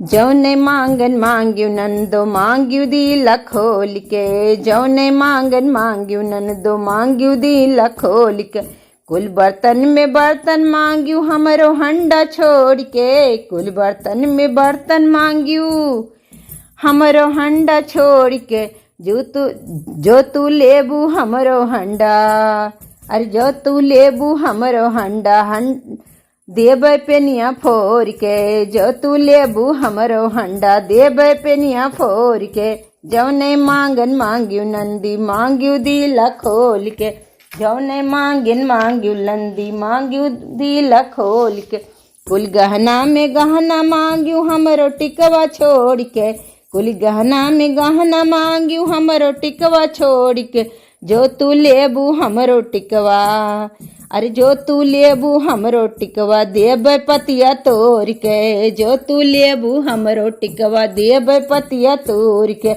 जौने मांगन मांग्यू नंदो मांग्यू दिला खोल के, जौने मांगन मांग्यू नंदो मांग्यू दिला खोल के। कुल बर्तन में बर्तन मांग्यू हमरो हंडा छोड़ के, कुल बर्तन में बर्तन मांग्यू हमरो हंडा छोड़ के। जो तू लेबू हमरो हंडा, अरे जो तू लेबू हमरो हंडा देबै पेनिया फोर के, जो तू लेबू हमरो हंडा देबै पेनिया फोर के। जौने मांगन मांग्यू नंदी मांग्यू दिला खोल के, जौने मांगन मांग्यू नंदी मांग्यू दिला खोल के। कुल गहना में गहना मांग्यू हमरो टिकवा छोड़ के, कुल गहना में गहना मांग्यू हमरो टिकवा छोड़ के। जो तू लेबू हमरो टिकवा, अरे जो तू लेबू हमरो टिकवा देबै पतिया तोड़ के, जो तू लेबू हमरो टिकवा देबै पतिया तोड़ के।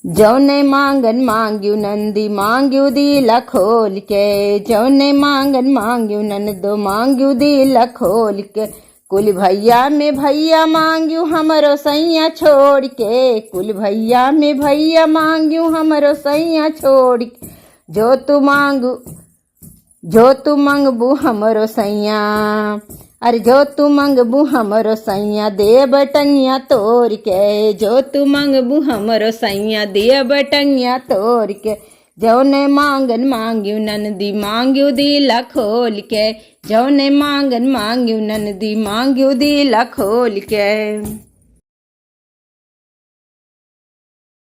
जौने मांगन मांग्यू नंदी मांग्यू दिला खोल के, जौने मांगन मांग्यू नंदो मांग्यू दिला खोल के। कुल भैया में भैया मांग्यू हमरो सैया छोड़ के, कुल भैया में भैया मांग्यू हमरो सैया छोड़ के। जो तू मंगबू हमरो सैया, अरे जो तू मंगबू हमरो सैया देब टंगिया तोड़ के, जो तू मंगबू हमरो सैया देब टंगिया तोड़ के। जौने मांगन मांग्यू नंदी मांग्यू दिला खोल के, जौने मांगन मांग्यू नंदी मांग्यू दिला खोल के।